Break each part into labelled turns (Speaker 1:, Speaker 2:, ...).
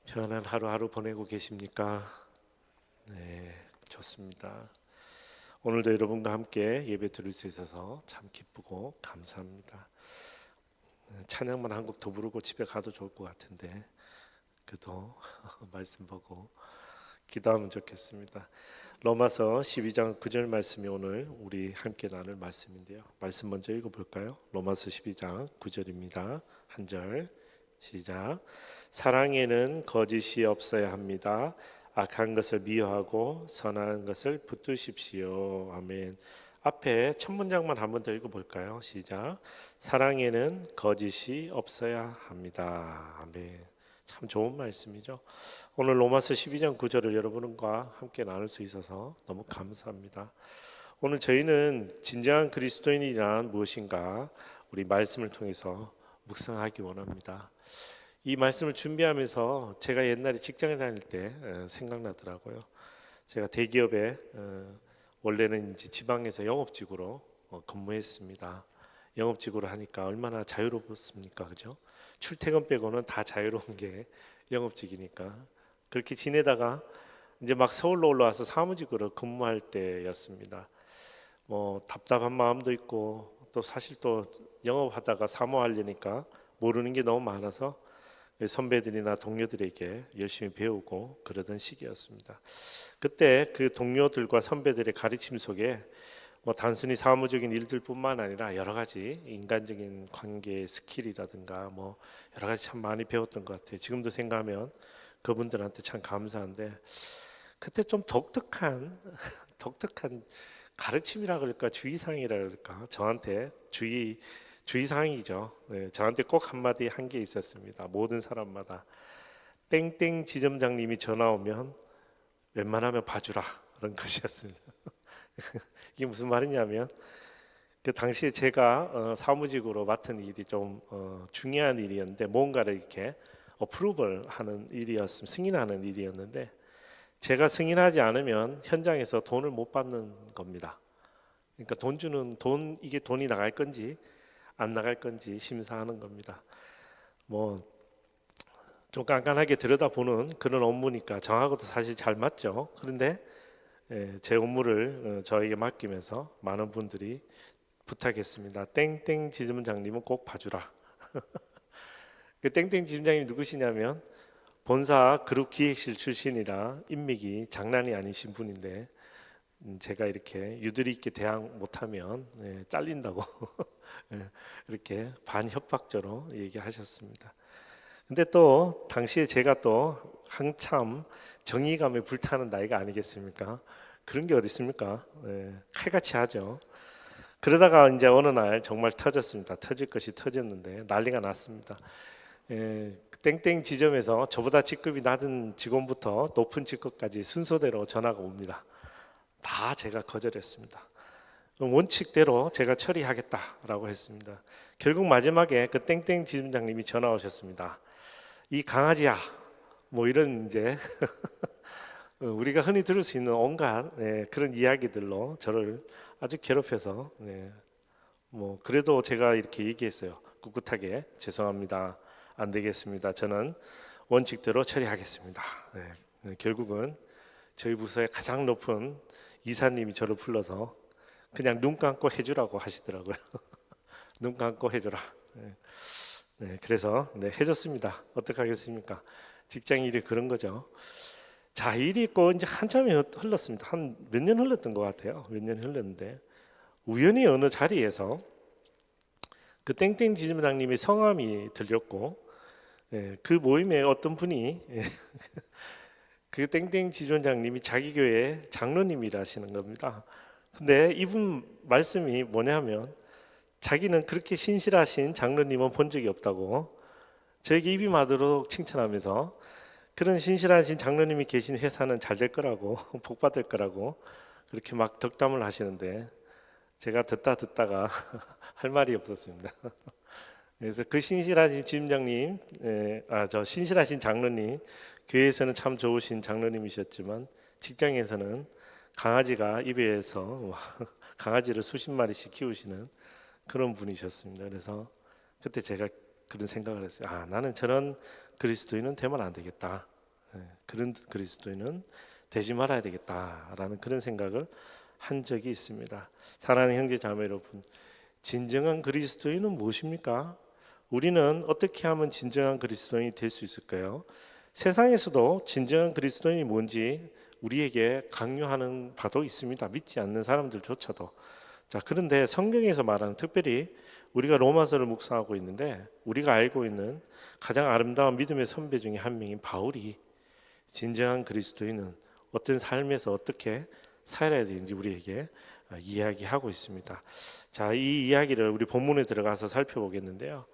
Speaker 1: 편안한 하루하루 보내고 계십니까? 네, 좋습니다. 오늘도 여러분과 함께 예배 드릴 수 있어서 참 기쁘고 감사합니다. 찬양만 한 곡 더 부르고 집에 가도 좋을 것 같은데 그래도 말씀 보고 기도하면 좋겠습니다. 로마서 12장 9절 말씀이 오늘 우리 함께 나눌 말씀인데요. 말씀 먼저 읽어볼까요? 로마서 12장 9절입니다. 한 절 시작. 사랑에는 거짓이 없어야 합니다. 악한 것을 미워하고 선한 것을 붙드십시오. 아멘. 앞에 첫 문장만 한 번 더 읽어볼까요? 시작. 사랑에는 거짓이 없어야 합니다. 아멘. 참 좋은 말씀이죠. 오늘 로마서 12장 9절을 여러분과 함께 나눌 수 있어서 너무 감사합니다. 오늘 저희는 진정한 그리스도인이란 무엇인가 우리 말씀을 통해서 묵상하기 원합니다. 이 말씀을 준비하면서 제가 옛날에 직장에 다닐 때 생각나더라고요. 제가 대기업에 원래는 이제 지방에서 영업직으로 근무했습니다. 영업직으로 하니까 얼마나 자유롭습니까, 그죠? 출퇴근 빼고는 다 자유로운 게 영업직이니까 그렇게 지내다가 이제 막 서울로 올라와서 사무직으로 근무할 때였습니다. 뭐 답답한 마음도 있고 또 사실 또 영업하다가 사무하려니까 모르는 게 너무 많아서 선배들이나 동료들에게 열심히 배우고 그러던 시기였습니다. 그때 그 동료들과 선배들의 가르침 속에 뭐 단순히 사무적인 일들뿐만 아니라 여러 가지 인간적인 관계 스킬이라든가 뭐 여러 가지 참 많이 배웠던 것 같아요. 지금도 생각하면 그분들한테 참 감사한데 그때 좀 독특한 가르침이라 그럴까 주의사항이라 그럴까 저한테 주의사항이죠. 네, 저한테 꼭 한마디 한 게 있었습니다. 모든 사람마다 땡땡 지점장님이 전화 오면 웬만하면 봐주라 그런 것이었습니다. 이게 무슨 말이냐면 그 당시에 제가 사무직으로 맡은 일이 좀 중요한 일이었는데 뭔가를 이렇게 어프로벌 하는 일이었음 승인하는 일이었는데 제가 승인하지 않으면 현장에서 돈을 못 받는 겁니다. 그러니까 돈 이게 돈이 나갈 건지 안 나갈 건지 심사하는 겁니다. 뭐 좀 깐깐하게 들여다보는 그런 업무니까 저하고도 사실 잘 맞죠. 그런데 제 업무를 저에게 맡기면서 많은 분들이 부탁했습니다. 땡땡 지점장님은 꼭 봐주라. 그 땡땡 지점장님이 누구시냐면 본사 그룹 기획실 출신이라 인맥이 장난이 아니신 분인데 제가 이렇게 유두리 있게 대항 못하면 잘린다고 이렇게 반협박조로 얘기하셨습니다. 근데 또 당시에 제가 또 한참 정의감에 불타는 나이가 아니겠습니까? 그런 게 어디 있습니까? 칼같이 하죠. 그러다가 이제 어느 날 정말 터졌습니다. 터질 것이 터졌는데 난리가 났습니다. 땡땡 지점에서 저보다 직급이 낮은 직원부터 높은 직급까지 순서대로 전화가 옵니다. 다 제가 거절했습니다. 원칙대로 제가 처리하겠다라고 했습니다. 결국 마지막에 그 땡땡 지점장님이 전화 오셨습니다. 이 강아지야, 뭐 이런 이제 우리가 흔히 들을 수 있는 온갖 그런 이야기들로 저를 아주 괴롭혀서 뭐 그래도 제가 이렇게 얘기했어요. 꿋꿋하게 죄송합니다. 안 되겠습니다. 저는 원칙대로 처리하겠습니다. 결국은 저희 부서의 가장 높은 이사님이 저를 불러서 그냥 눈 감고 해주라고 하시더라고요. 눈 감고 해줘라. 그래서 해줬습니다. 어떡하겠습니까? 직장 일이 그런 거죠. 자, 일이 있고 이제 한참이 흘렀습니다. 한 몇 년 흘렀던 것 같아요. 몇 년 흘렀는데 우연히 어느 자리에서 그 땡땡 지점장님의 성함이 들렸고 그 모임에 어떤 분이 그 땡땡 지점장님이 자기 교회 장로님이라시는 겁니다. 근데 이분 말씀이 뭐냐면 자기는 그렇게 신실하신 장로님은 본 적이 없다고 저에게 입이 마르도록 칭찬하면서 그런 신실하신 장로님이 계신 회사는 잘 될 거라고 복 받을 거라고 그렇게 막 덕담을 하시는데 제가 듣다가 할 말이 없었습니다. 그래서 그 신실하신 지점장님, 저 신실하신 장로님, 교회에서는 참 좋으신 장로님이셨지만 직장에서는 강아지가 입에서 강아지를 수십 마리씩 키우시는 그런 분이셨습니다. 그래서 그때 제가 그런 생각을 했어요. 나는 저런 그리스도인은 되면 안 되겠다. 그런 그리스도인은 되지 말아야 되겠다라는 그런 생각을 한 적이 있습니다. 사랑하는 형제 자매 여러분, 진정한 그리스도인은 무엇입니까? 우리는 어떻게 하면 진정한 그리스도인이 될 수 있을까요? 세상에서도 진정한 그리스도인이 뭔지 우리에게 강요하는 바도 있습니다. 믿지 않는 사람들조차도. 자, 그런데 성경에서 말하는, 특별히 우리가 로마서를 묵상하고 있는데 우리가 알고 있는 가장 아름다운 믿음의 선배 중에 한 명인 바울이 진정한 그리스도인은 어떤 삶에서 어떻게 살아야 되는지 우리에게 이야기하고 있습니다. 자, 이 이야기를 우리 본문에 들어가서 살펴보겠는데요.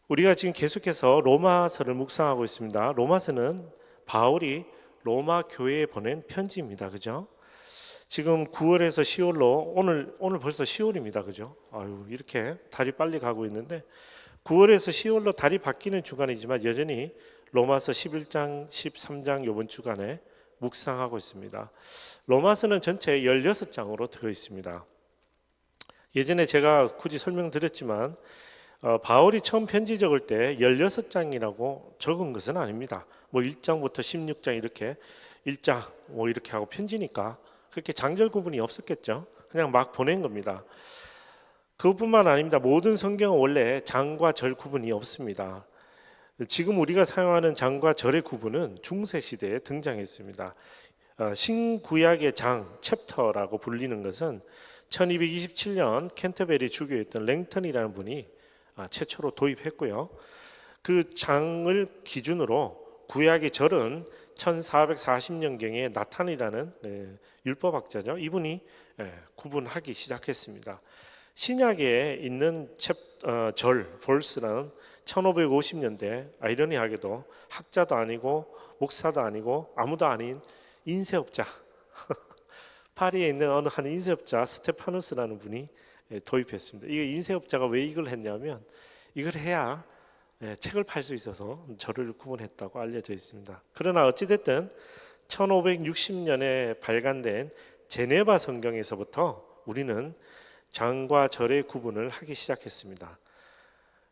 Speaker 1: 우리가 지금 계속해서 로마서를 묵상하고 있습니다. 로마서는 바울이 로마 교회에 보낸 편지입니다. 그죠? 지금 9월에서 10월로 오늘 벌써 10월입니다. 그죠? 아유, 이렇게 달이 빨리 가고 있는데 9월에서 10월로 달이 바뀌는 주간이지만 여전히 로마서 11장, 13장 이번 주간에 묵상하고 있습니다. 로마서는 전체 16장으로 되어 있습니다. 예전에 제가 굳이 설명드렸지만 바울이 처음 편지 적을 때 16장이라고 적은 것은 아닙니다. 뭐 1장부터 16장 이렇게 1장 뭐 이렇게 하고 편지니까 그렇게 장절 구분이 없었겠죠. 그냥 막 보낸 겁니다. 그것뿐만 아닙니다. 모든 성경은 원래 장과 절 구분이 없습니다. 지금 우리가 사용하는 장과 절의 구분은 중세 시대에 등장했습니다. 신구약의 장, 챕터라고 불리는 것은 1227년 캔터베리 주교였던 랭턴이라는 분이 최초로 도입했고요. 그 장을 기준으로 구약의 절은 1440년경에 나탄이라는 율법학자죠. 이분이 구분하기 시작했습니다. 신약에 있는 절, 볼스라는 1550년대 아이러니하게도 학자도 아니고 목사도 아니고 아무도 아닌 인쇄업자 파리에 있는 어느 한 인쇄업자 스테파누스라는 분이 도입했습니다. 이 인쇄업자가 왜 이걸 했냐면 이걸 해야 책을 팔 수 있어서 절을 구분했다고 알려져 있습니다. 그러나 어찌됐든 1560년에 발간된 제네바 성경에서부터 우리는 장과 절의 구분을 하기 시작했습니다.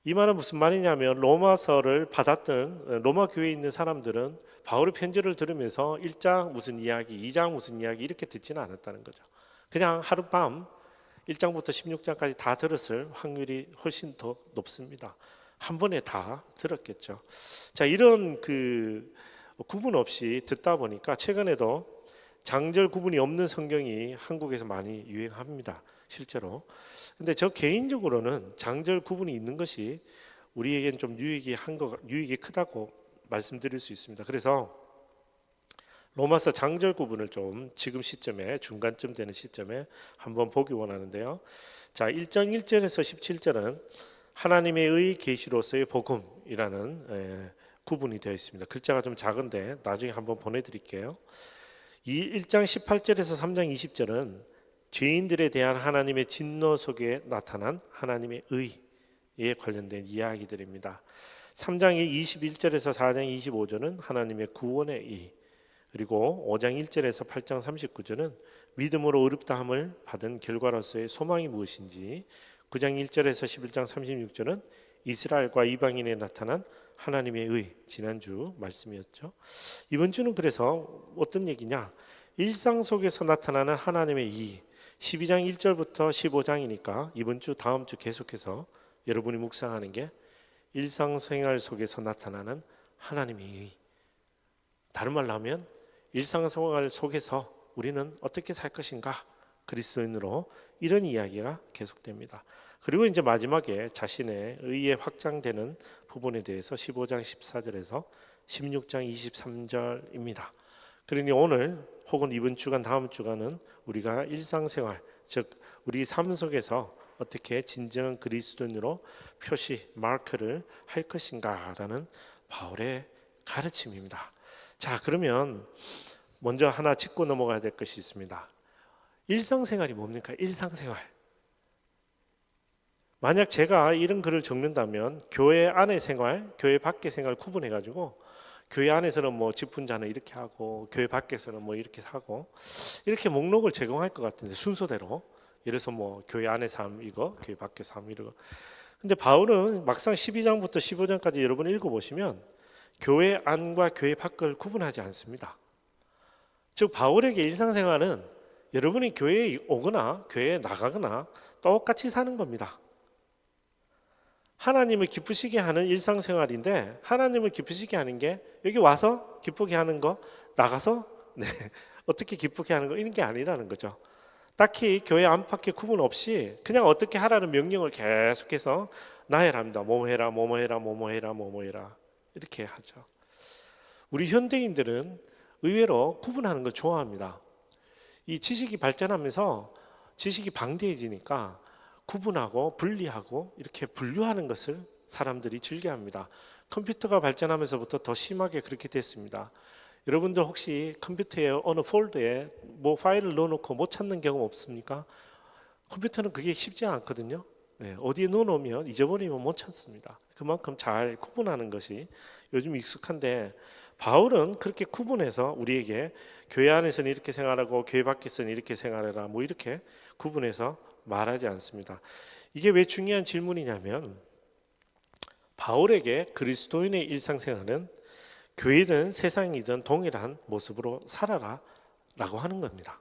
Speaker 1: 이 말은 무슨 말이냐면 로마서를 받았던 로마 교회에 있는 사람들은 바울의 편지를 들으면서 1장 무슨 이야기, 2장 무슨 이야기 이렇게 듣지는 않았다는 거죠. 그냥 하룻밤 1장부터 16장까지 다 들었을 확률이 훨씬 더 높습니다. 한 번에 다 들었겠죠. 자, 이런 그 구분 없이 듣다 보니까 최근에도 장절 구분이 없는 성경이 한국에서 많이 유행합니다. 실제로. 근데 저 개인적으로는 장절 구분이 있는 것이 우리에겐 좀 유익이 크다고 말씀드릴 수 있습니다. 그래서 로마서 장절 구분을 좀 지금 시점에 중간쯤 되는 시점에 한번 보기 원하는데요. 자, 1장 1절에서 17절은 하나님의 의 계시로서의 복음이라는 구분이 되어 있습니다. 글자가 좀 작은데 나중에 한번 보내드릴게요. 이 1장 18절에서 3장 20절은 죄인들에 대한 하나님의 진노 속에 나타난 하나님의 의에 관련된 이야기들입니다. 3장이 21절에서 4장 25절은 하나님의 구원의 의, 그리고 5장 1절에서 8장 39절은 믿음으로 의롭다함을 받은 결과로서의 소망이 무엇인지, 9장 1절에서 11장 36절은 이스라엘과 이방인에 나타난 하나님의 의, 지난주 말씀이었죠. 이번 주는 그래서 어떤 얘기냐, 일상 속에서 나타나는 하나님의 의, 12장 1절부터 15장이니까 이번 주 다음 주 계속해서 여러분이 묵상하는 게 일상생활 속에서 나타나는 하나님의 의. 다른 말로 하면 일상생활 속에서 우리는 어떻게 살 것인가, 그리스도인으로, 이런 이야기가 계속됩니다. 그리고 이제 마지막에 자신의 의에 확장되는 부분에 대해서 15장 14절에서 16장 23절입니다. 그러니 오늘 혹은 이번 주간 다음 주간은 우리가 일상생활, 즉 우리 삶 속에서 어떻게 진정한 그리스도인으로 표시, 마크를 할 것인가라는 바울의 가르침입니다. 자, 그러면 먼저 하나 짚고 넘어가야 될 것이 있습니다. 일상생활이 뭡니까? 일상생활. 만약 제가 이런 글을 적는다면 교회 안의 생활, 교회 밖의 생활 구분해가지고 교회 안에서는 뭐 집훈자는 이렇게 하고 교회 밖에서는 뭐 이렇게 하고 이렇게 목록을 제공할 것 같은데, 순서대로. 이래서 뭐 교회 안의 삶 이거, 교회 밖의 삶 이거. 근데 바울은 막상 12장부터 15장까지 여러분 읽어보시면 교회 안과 교회 밖을 구분하지 않습니다. 즉 바울에게 일상생활은 여러분이 교회에 오거나 교회에 나가거나 똑같이 사는 겁니다. 하나님을 기쁘시게 하는 일상생활인데, 하나님을 기쁘시게 하는 게 여기 와서 기쁘게 하는 거, 나가서 어떻게 기쁘게 하는 거, 이런 게 아니라는 거죠. 딱히 교회 안팎의 구분 없이 그냥 어떻게 하라는 명령을 계속해서 나열합니다. 뭐뭐 해라, 뭐뭐 해라, 뭐뭐 해라, 뭐뭐 해라, 이렇게 하죠. 우리 현대인들은 의외로 구분하는 걸 좋아합니다. 이 지식이 발전하면서 지식이 방대해지니까 구분하고 분리하고 이렇게 분류하는 것을 사람들이 즐겨합니다. 컴퓨터가 발전하면서부터 더 심하게 그렇게 됐습니다. 여러분들 혹시 컴퓨터에 어느 폴더에 뭐 파일을 넣어놓고 못 찾는 경험 없습니까? 컴퓨터는 그게 쉽지 않거든요. 어디에 넣어놓으면 잊어버리면 못 찾습니다. 그만큼 잘 구분하는 것이 요즘 익숙한데, 바울은 그렇게 구분해서 우리에게 교회 안에서는 이렇게 생활하고 교회 밖에서는 이렇게 생활해라, 뭐 이렇게 구분해서 말하지 않습니다. 이게 왜 중요한 질문이냐면, 바울에게 그리스도인의 일상생활은 교회든 세상이든 동일한 모습으로 살아라 라고 하는 겁니다.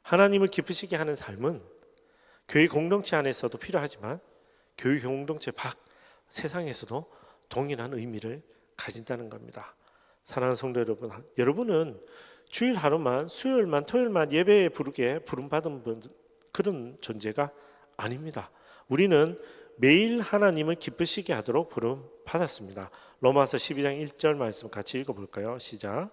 Speaker 1: 하나님을 기쁘시게 하는 삶은 교회 공동체 안에서도 필요하지만 교회 공동체 밖 세상에서도 동일한 의미를 가진다는 겁니다. 사랑하는 성도 여러분, 여러분은 주일 하루만, 수요일만, 토요일만 예배에 부르게 부름받은 그런 존재가 아닙니다. 우리는 매일 하나님을 기쁘시게 하도록 부름받았습니다. 로마서 12장 1절 말씀 같이 읽어볼까요? 시작.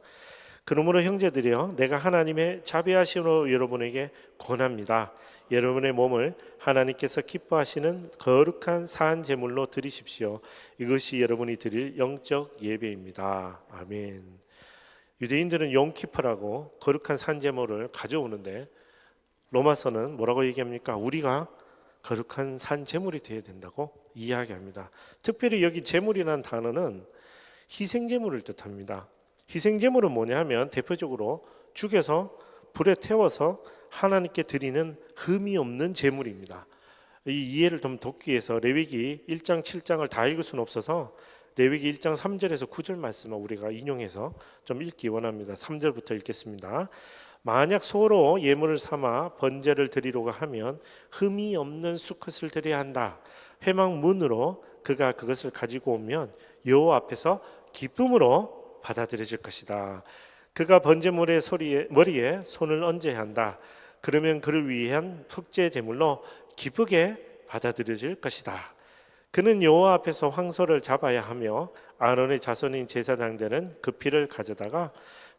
Speaker 1: 그러므로 형제들이여, 내가 하나님의 자비하심으로 여러분에게 권합니다. 여러분의 몸을 하나님께서 기뻐하시는 거룩한 산 제물로 드리십시오. 이것이 여러분이 드릴 영적 예배입니다. 아멘. 유대인들은 용키퍼라고 거룩한 산 제물을 가져오는데, 로마서는 뭐라고 얘기합니까? 우리가 거룩한 산 제물이 되어야 된다고 이야기합니다. 특별히 여기 제물이라는 단어는 희생 제물을 뜻합니다. 희생 제물은 뭐냐 하면 대표적으로 죽여서 불에 태워서 하나님께 드리는 흠이 없는 제물입니다. 이 이해를 좀 돕기 위해서 레위기 1장 7장을 다 읽을 수는 없어서 레위기 1장 3절에서 9절 말씀을 우리가 인용해서 좀 읽기 원합니다. 3절부터 읽겠습니다. 만약 소로 예물을 삼아 번제를 드리려고 하면 흠이 없는 수컷을 드려야 한다. 회막문으로 그가 그것을 가지고 오면 여호와 앞에서 기쁨으로 받아들여질 것이다. 그가 번제물의 머리에 손을 얹어야 한다. 그러면 그를 위한 속죄 제물로 기쁘게 받아들여질 것이다. 그는 여호와 앞에서 황소를 잡아야 하며 아론의 자손인 제사장들은 그 피를 가져다가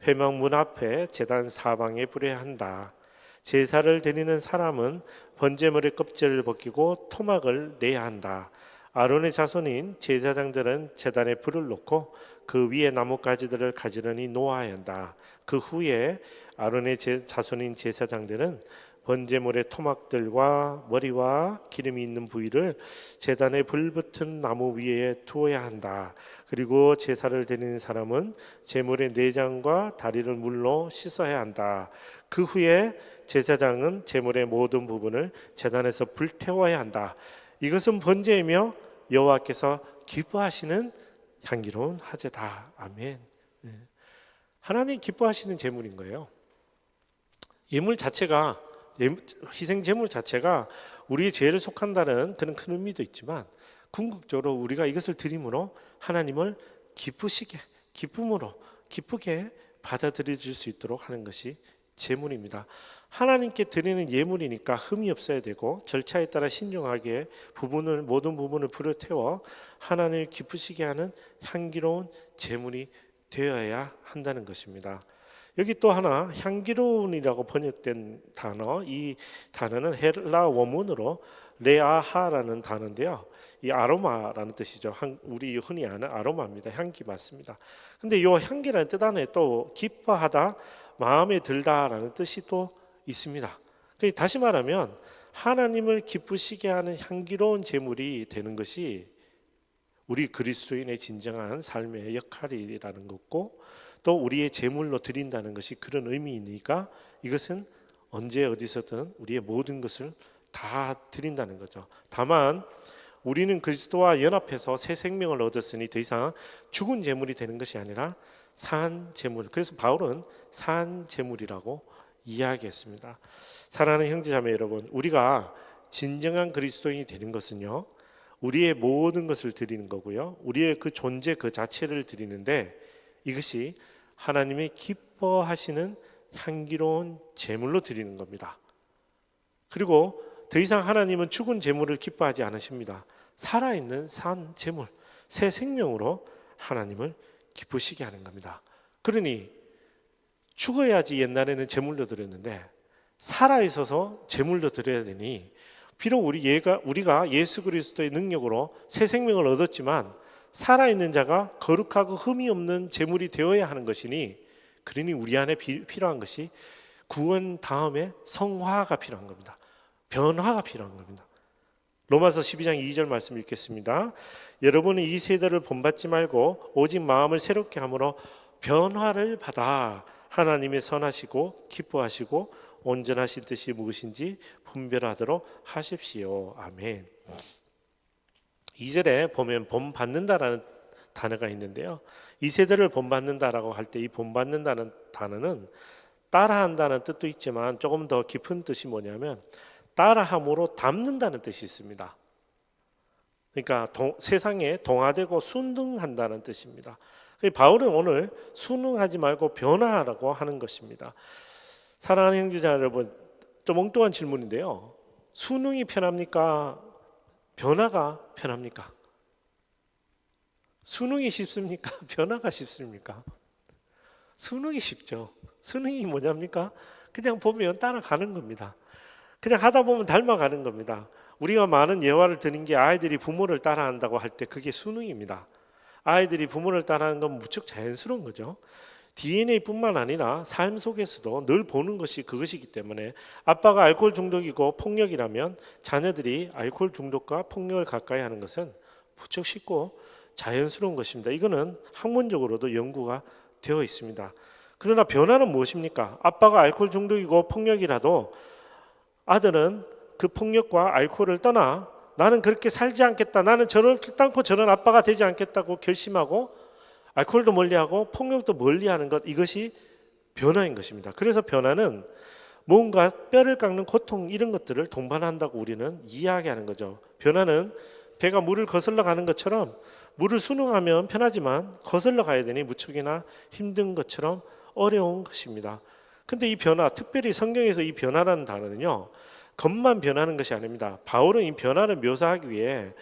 Speaker 1: 회막문 앞에 제단 사방에 뿌려야 한다. 제사를 드리는 사람은 번제물의 껍질을 벗기고 토막을 내야 한다. 아론의 자손인 제사장들은 제단에 불을 놓고 그 위에 나뭇가지들을 가지런히 놓아야 한다. 그 후에 아론의 자손인 제사장들은 번제물의 토막들과 머리와 기름이 있는 부위를 제단에 불붙은 나무 위에 두어야 한다. 그리고 제사를 드리는 사람은 제물의 내장과 다리를 물로 씻어야 한다. 그 후에 제사장은 제물의 모든 부분을 제단에서 불태워야 한다. 이것은 번제이며 여호와께서 기뻐하시는 향기로운 화제다. 아멘. 하나님 기뻐하시는 제물인 거예요. 예물 자체가, 희생 제물 자체가 우리의 죄를 속한다는 그런 큰 의미도 있지만, 궁극적으로 우리가 이것을 드림으로 하나님을 기쁘시게, 기쁨으로 기쁘게 받아들여 줄 수 있도록 하는 것이 제물입니다. 하나님께 드리는 예물이니까 흠이 없어야 되고 절차에 따라 신중하게 모든 부분을 불을 태워 하나님을 기쁘시게 하는 향기로운 제물이 되어야 한다는 것입니다. 여기 또 하나 향기로운이라고 번역된 단어, 이 단어는 헬라 원문으로 레아하라는 단어인데요. 이 아로마라는 뜻이죠. 우리 흔히 아는 아로마입니다. 향기 맞습니다. 근데 이 향기라는 뜻 안에 또 기뻐하다, 마음에 들다라는 뜻이 또 있습니다. 다시 말하면 하나님을 기쁘시게 하는 향기로운 제물이 되는 것이 우리 그리스도인의 진정한 삶의 역할이라는 것고, 또 우리의 제물로 드린다는 것이 그런 의미이니까 이것은 언제 어디서든 우리의 모든 것을 다 드린다는 거죠. 다만 우리는 그리스도와 연합해서 새 생명을 얻었으니 더 이상 죽은 재물이 되는 것이 아니라 산 재물. 그래서 바울은 산 재물이라고 이야기했습니다. 사랑하는 형제자매 여러분, 우리가 진정한 그리스도인이 되는 것은요, 우리의 모든 것을 드리는 거고요, 우리의 그 존재 그 자체를 드리는데, 이것이 하나님이 기뻐하시는 향기로운 제물로 드리는 겁니다. 그리고 더 이상 하나님은 죽은 제물을 기뻐하지 않으십니다. 살아있는 산 제물, 새 생명으로 하나님을 기쁘시게 하는 겁니다. 그러니 죽어야지 옛날에는 제물로 드렸는데 살아있어서 제물로 드려야 되니, 비록 우리가 예수 그리스도의 능력으로 새 생명을 얻었지만 살아있는 자가 거룩하고 흠이 없는 제물이 되어야 하는 것이니, 그러니 우리 안에 필요한 것이 구원 다음에 성화가 필요한 겁니다. 변화가 필요한 겁니다. 로마서 12장 2절 말씀 읽겠습니다. 여러분은 이 세대를 본받지 말고 오직 마음을 새롭게 함으로 변화를 받아 하나님의 선하시고 기뻐하시고 온전하신 뜻이 무엇인지 분별하도록 하십시오. 아멘. 2절에 보면 본받는다라는 단어가 있는데요, 이 세대를 본받는다라고 할 때 이 본받는다는 단어는 따라한다는 뜻도 있지만 조금 더 깊은 뜻이 뭐냐면 따라함으로 닮는다는 뜻이 있습니다. 그러니까 세상에 동화되고 순응한다는 뜻입니다. 바울은 오늘 순응하지 말고 변화하라고 하는 것입니다. 사랑하는 형제자 여러분, 좀 엉뚱한 질문인데요, 순응이 편합니까? 변화가 편합니까? 순응이 쉽습니까? 변화가 쉽습니까? 순응이 쉽죠. 순응이 뭐냐입니까? 그냥 보면 따라가는 겁니다. 그냥 하다 보면 닮아가는 겁니다. 우리가 많은 예화를 드는 게 아이들이 부모를 따라한다고 할 때 그게 순응입니다. 아이들이 부모를 따라하는 건 무척 자연스러운 거죠. DNA뿐만 아니라 삶 속에서도 늘 보는 것이 그것이기 때문에, 아빠가 알코올 중독이고 폭력이라면 자녀들이 알코올 중독과 폭력을 가까이 하는 것은 무척 쉽고 자연스러운 것입니다. 이거는 학문적으로도 연구가 되어 있습니다. 그러나 변화는 무엇입니까? 아빠가 알코올 중독이고 폭력이라도 아들은 그 폭력과 알코올을 떠나 나는 그렇게 살지 않겠다, 나는 결단코 저런 아빠가 되지 않겠다고 결심하고 알코올도 멀리하고 폭력도 멀리하는 것, 이것이 변화인 것입니다. 그래서 변화는 뭔가 뼈를 깎는 고통, 이런 것들을 동반한다고 우리는 이야기하는 거죠. 변화는 배가 물을 거슬러 가는 것처럼 물을 순응하면 편하지만 거슬러 가야 되니 무척이나 힘든 것처럼 어려운 것입니다. 근데 이 변화, 특별히 성경에서 이 변화라는 단어는요, 겉만 변하는 것이 아닙니다. 바울은 이 변화를 묘사하기 위해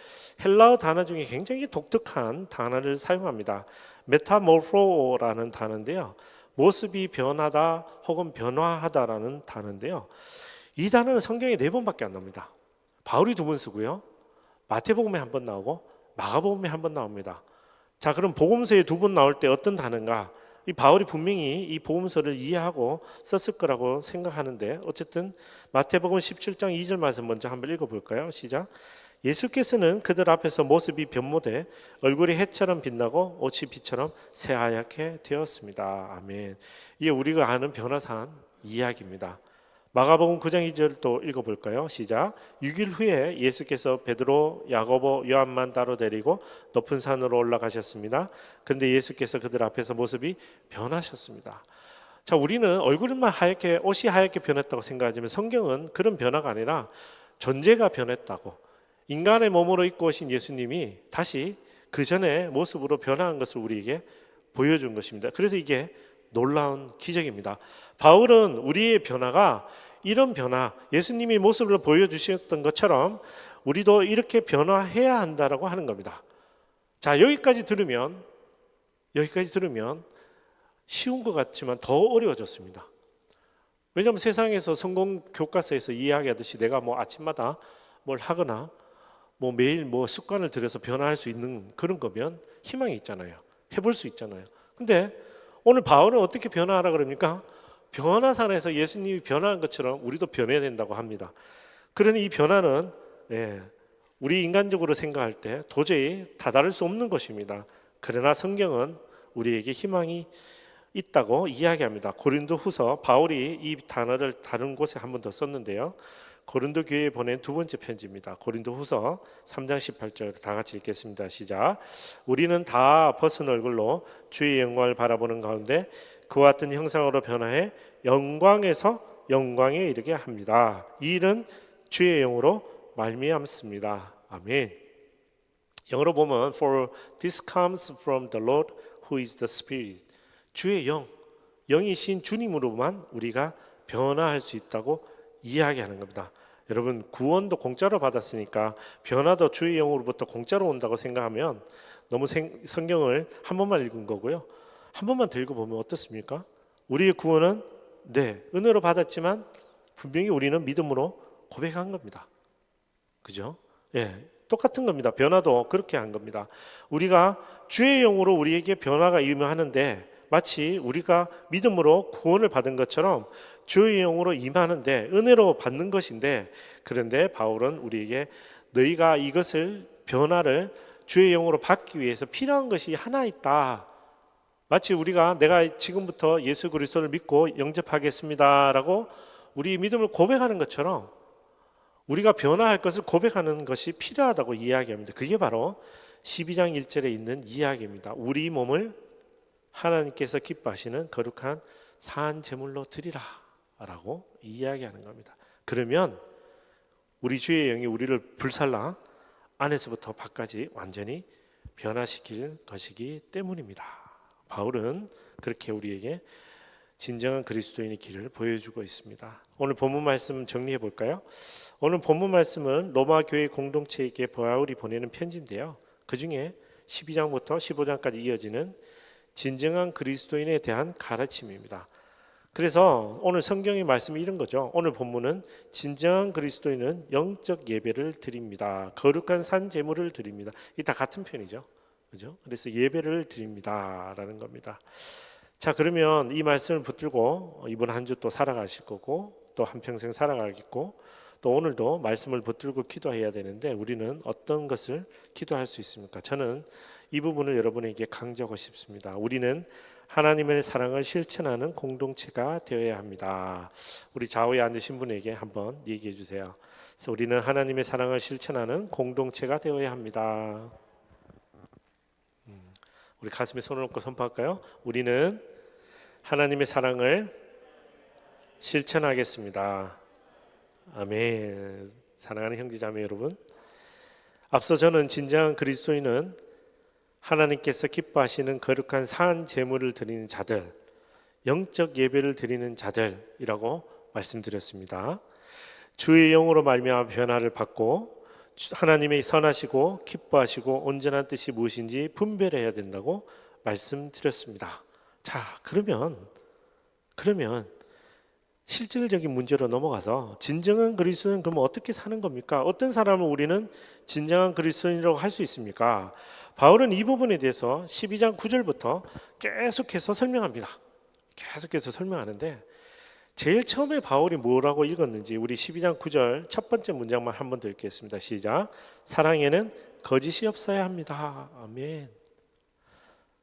Speaker 1: 헬라어 단어 중에 굉장히 독특한 단어를 사용합니다. 메타모르포라는 단어인데요, 모습이 변하다 혹은 변화하다라는 단어인데요, 이 단어는 성경에 4번밖에 안 나옵니다. 바울이 2번 쓰고요, 마태복음에 1번 나오고 마가복음에 1번 나옵니다. 자, 그럼 복음서에 2번 나올 때 어떤 단어인가? 이 바울이 분명히 이 복음서를 이해하고 썼을 거라고 생각하는데, 어쨌든 마태복음 17장 2절 말씀 먼저 한번 읽어볼까요? 시작. 예수께서는 그들 앞에서 모습이 변모돼 얼굴이 해처럼 빛나고 옷이 빛처럼 새하얗게 되었습니다. 아멘. 이게 우리가 아는 변화산 이야기입니다. 마가복음 9장 2절 또 읽어볼까요? 시작. 6일 후에 예수께서 베드로, 야고보, 요한만 따로 데리고 높은 산으로 올라가셨습니다. 그런데 예수께서 그들 앞에서 모습이 변하셨습니다. 자, 우리는 얼굴만 하얗게, 옷이 하얗게 변했다고 생각하지만 성경은 그런 변화가 아니라 존재가 변했다고, 인간의 몸으로 입고 오신 예수님이 다시 그 전의 모습으로 변화한 것을 우리에게 보여준 것입니다. 그래서 이게 놀라운 기적입니다. 바울은 우리의 변화가 이런 변화, 예수님이 모습을 보여주셨던 것처럼 우리도 이렇게 변화해야 한다라고 하는 겁니다. 자, 여기까지 들으면 쉬운 것 같지만 더 어려워졌습니다. 왜냐하면 세상에서 성공 교과서에서 이야기하듯이 내가 뭐 아침마다 뭘 하거나 뭐 매일 뭐 습관을 들여서 변화할 수 있는 그런 거면 희망이 있잖아요. 해볼 수 있잖아요. 근데 오늘 바울은 어떻게 변화하라 그럽니까? 변화산에서 예수님이 변화한 것처럼 우리도 변해야 된다고 합니다. 그러니 이 변화는 우리 인간적으로 생각할 때 도저히 다다를 수 없는 것입니다. 그러나 성경은 우리에게 희망이 있다고 이야기합니다. 고린도후서, 바울이 이 단어를 다른 곳에 한 번 더 썼는데요, 고린도 교회에 보낸 두 번째 편지입니다. 고린도후서 3장 18절 다 같이 읽겠습니다. 시작. 우리는 다 벗은 얼굴로 주의 영광을 바라보는 가운데 그와 같은 형상으로 변화해 영광에서 영광에 이르게 합니다. 이 일은 주의 영으로 말미암습니다. 아멘. 영어로 보면 For this comes from the Lord who is the Spirit. 주의 영이신 주님으로만 우리가 변화할 수 있다고 이야기하는 겁니다. 여러분, 구원도 공짜로 받았으니까 변화도 주의 영으로부터 공짜로 온다고 생각하면 너무 성경을 한 번만 읽은 거고요. 한 번만 더 읽어보면 어떻습니까? 우리의 구원은 은혜로 받았지만 분명히 우리는 믿음으로 고백한 겁니다. 그죠? 똑같은 겁니다. 변화도 그렇게 한 겁니다. 우리가 주의 영으로 우리에게 변화가 임하는데 마치 우리가 믿음으로 구원을 받은 것처럼 주의 영으로 임하는데 은혜로 받는 것인데, 그런데 바울은 우리에게 너희가 이것을 변화를 주의 영으로 받기 위해서 필요한 것이 하나 있다. 마치 우리가 내가 지금부터 예수 그리스도를 믿고 영접하겠습니다라고 우리 믿음을 고백하는 것처럼 우리가 변화할 것을 고백하는 것이 필요하다고 이야기합니다. 그게 바로 12장 1절에 있는 이야기입니다. 우리 몸을 하나님께서 기뻐하시는 거룩한 산 제물로 드리라 라고 이야기하는 겁니다. 그러면 우리 주의 영이 우리를 불살라 안에서부터 밖까지 완전히 변화시킬 것이기 때문입니다. 바울은 그렇게 우리에게 진정한 그리스도인의 길을 보여주고 있습니다. 오늘 본문 말씀 정리해 볼까요? 오늘 본문 말씀은 로마 교회 공동체에게 바울이 보내는 편지인데요. 그 중에 12장부터 15장까지 이어지는 진정한 그리스도인에 대한 가르침입니다. 그래서 오늘 성경의 말씀이 이런 거죠. 오늘 본문은 진정한 그리스도인은 영적 예배를 드립니다. 거룩한 산 제물을 드립니다. 이 다 같은 편이죠. 그죠? 그래서 예배를 드립니다라는 겁니다. 자, 그러면 이 말씀을 붙들고 이번 한 주 또 살아가실 거고 또 한평생 살아가겠고 또 오늘도 말씀을 붙들고 기도해야 되는데 우리는 어떤 것을 기도할 수 있습니까? 저는 이 부분을 여러분에게 강조하고 싶습니다. 우리는 하나님의 사랑을 실천하는 공동체가 되어야 합니다. 우리 좌우에 앉으신 분에게 한번 얘기해 주세요. 그래서 우리는 하나님의 사랑을 실천하는 공동체가 되어야 합니다. 우리 가슴에 손을 얹고 선포할까요? 우리는 하나님의 사랑을 실천하겠습니다. 아멘. 사랑하는 형제자매 여러분, 앞서 저는 진정한 그리스도인은 하나님께서 기뻐하시는 거룩한 산 제물을 드리는 자들, 영적 예배를 드리는 자들이라고 말씀드렸습니다. 주의 영으로 말미암아 변화를 받고 하나님의 선하시고 기뻐하시고 온전한 뜻이 무엇인지 분별해야 된다고 말씀드렸습니다. 자, 그러면 실질적인 문제로 넘어가서 진정한 그리스도인은 그러면 어떻게 사는 겁니까? 어떤 사람을 우리는 진정한 그리스도인이라고 할 수 있습니까? 바울은 이 부분에 대해서 12장 9절부터 계속해서 설명합니다. 계속해서 설명하는데 제일 처음에 바울이 뭐라고 읽었는지 우리 12장 9절 첫 번째 문장만 한 번 더 읽겠습니다. 시작. 사랑에는 거짓이 없어야 합니다. 아멘.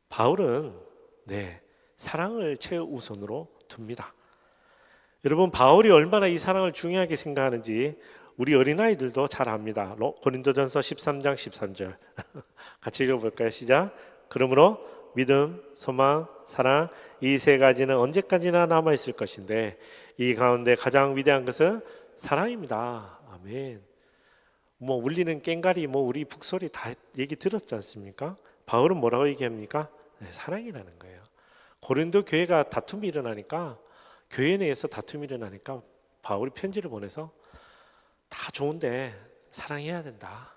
Speaker 1: 바울은 사랑을 최우선으로 둡니다. 여러분, 바울이 얼마나 이 사랑을 중요하게 생각하는지 우리 어린아이들도 잘 압니다. 고린도전서 13장 13절 같이 읽어볼까요? 시작. 그러므로 믿음, 소망, 사랑 이 세 가지는 언제까지나 남아있을 것인데 이 가운데 가장 위대한 것은 사랑입니다. 아멘. 울리는 꽹가리 우리 북소리 다 얘기 들었지 않습니까? 바울은 뭐라고 얘기합니까? 사랑이라는 거예요. 고린도 교회가 다툼이 일어나니까 교회 내에서 다툼이 일어나니까 바울이 편지를 보내서 다 좋은데 사랑해야 된다.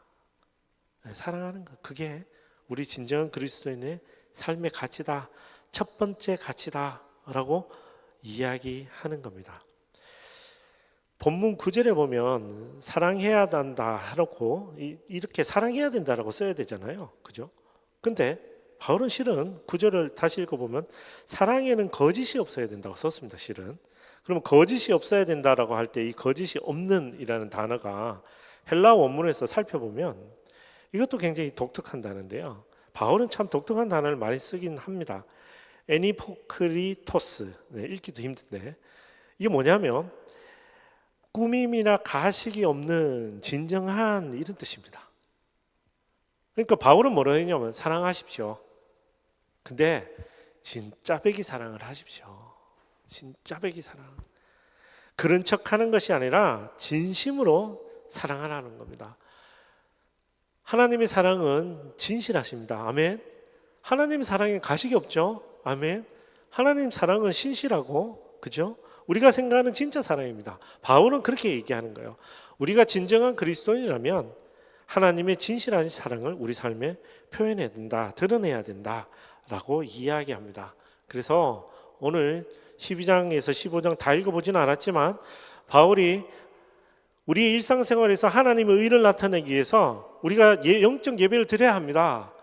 Speaker 1: 사랑하는 것, 그게 우리 진정한 그리스도인의 삶의 가치다. 첫 번째 가치다라고 이야기하는 겁니다. 본문 9절에 보면 사랑해야 한다 하고 이렇게 사랑해야 된다라고 써야 되잖아요. 그죠? 근데 바울은 실은 9절을 다시 읽어보면 사랑에는 거짓이 없어야 된다고 썼습니다. 실은. 그러면 거짓이 없어야 된다라고 할 때 이 거짓이 없는 이라는 단어가 헬라어 원문에서 살펴보면 이것도 굉장히 독특한 단어인데요. 바울은 참 독특한 단어를 많이 쓰긴 합니다. 애니포크리토스, 읽기도 힘든데 이게 뭐냐면 꾸밈이나 가식이 없는 진정한 이런 뜻입니다. 그러니까 바울은 뭐라 했냐면 사랑하십시오. 근데 진짜 배기 사랑을 하십시오. 진짜 배기 사랑. 그런 척하는 것이 아니라 진심으로 사랑하라는 겁니다. 하나님의 사랑은 진실하십니다. 아멘. 하나님의 사랑에 가식이 없죠. 아멘. 하나님 사랑은 신실하고, 그죠? 우리가 생각하는 진짜 사랑입니다. 바울은 그렇게 얘기하는 거예요. 우리가 진정한 그리스도인이라면 하나님의 진실한 사랑을 우리 삶에 표현해야 된다, 드러내야 된다라고 이야기합니다. 그래서 오늘 12장에서 15장 다 읽어보지는 않았지만 바울이 우리의 일상생활에서 하나님의 의를 나타내기 위해서 우리가 영적 예배를 드려야 합니다.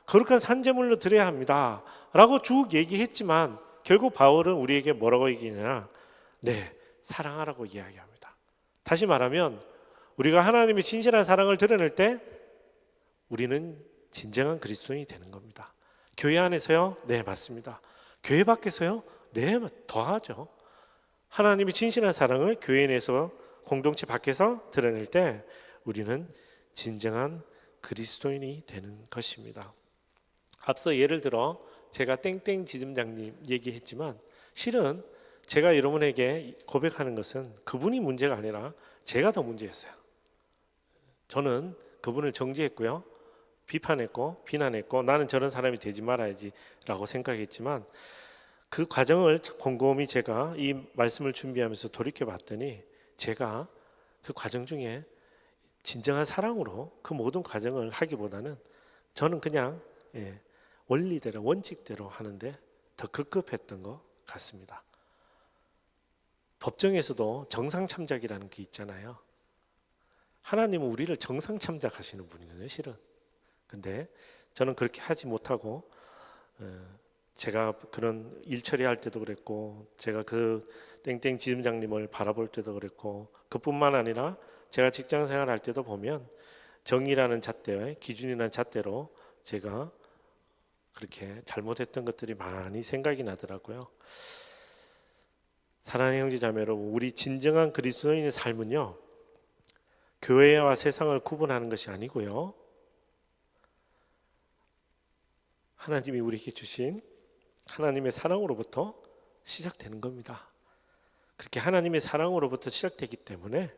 Speaker 1: 거룩한 산제물로 드려야 합니다 라고 쭉 얘기했지만 결국 바울은 우리에게 뭐라고 얘기하냐? 네, 사랑하라고 이야기합니다. 다시 말하면 우리가 하나님의 진실한 사랑을 드러낼 때 우리는 진정한 그리스도인이 되는 겁니다. 교회 안에서요? 네, 맞습니다. 교회 밖에서요? 네, 더하죠. 하나님의 진실한 사랑을 교회 내에서 공동체 밖에서 드러낼 때 우리는 진정한 그리스도인이 되는 것입니다. 앞서 예를 들어 제가 땡땡 지점장님 얘기했지만 실은 제가 여러분에게 고백하는 것은 그분이 문제가 아니라 제가 더 문제였어요. 저는 그분을 정죄했고요, 비판했고 비난했고 나는 저런 사람이 되지 말아야지 라고 생각했지만 그 과정을 곰곰이 제가 이 말씀을 준비하면서 돌이켜 봤더니 제가 그 과정 중에 진정한 사랑으로 그 모든 과정을 하기보다는 저는 그냥 원리대로 원칙대로 하는데 더 급급했던 것 같습니다. 법정에서도 정상참작이라는 게 있잖아요. 하나님은 우리를 정상참작하시는 분이거든요, 실은. 근데 저는 그렇게 하지 못하고 제가 그런 일 처리할 때도 그랬고 제가 그 땡땡 지점장님을 바라볼 때도 그랬고 그뿐만 아니라 제가 직장 생활할 때도 보면 정의라는 잣대, 기준이라는 잣대로 제가 그렇게 잘못했던 것들이 많이 생각이 나더라고요. 사랑하는 형제 자매 여러분, 우리 진정한 그리스도인의 삶은요, 교회와 세상을 구분하는 것이 아니고요, 하나님이 우리에게 주신 하나님의 사랑으로부터 시작되는 겁니다. 그렇게 하나님의 사랑으로부터 시작되기 때문에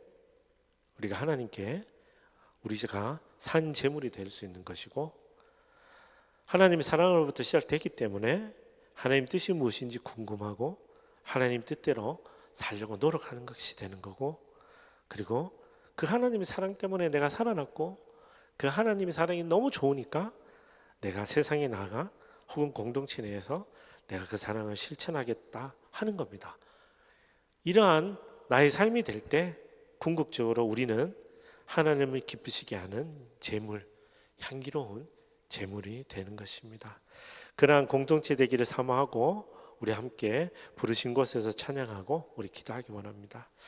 Speaker 1: 우리가 하나님께 우리가 산 제물이 될 수 있는 것이고, 하나님의 사랑으로부터 시작되기 때문에 하나님 뜻이 무엇인지 궁금하고 하나님 뜻대로 살려고 노력하는 것이 되는 거고, 그리고 그 하나님의 사랑 때문에 내가 살아났고 그 하나님의 사랑이 너무 좋으니까 내가 세상에 나가 혹은 공동체 내에서 내가 그 사랑을 실천하겠다 하는 겁니다. 이러한 나의 삶이 될 때 궁극적으로 우리는 하나님을 기쁘시게 하는 제물, 향기로운 제물이 되는 것입니다. 그러한 공동체 되기를 사모하고 우리 함께 부르신 곳에서 찬양하고 우리 기도하기 원합니다.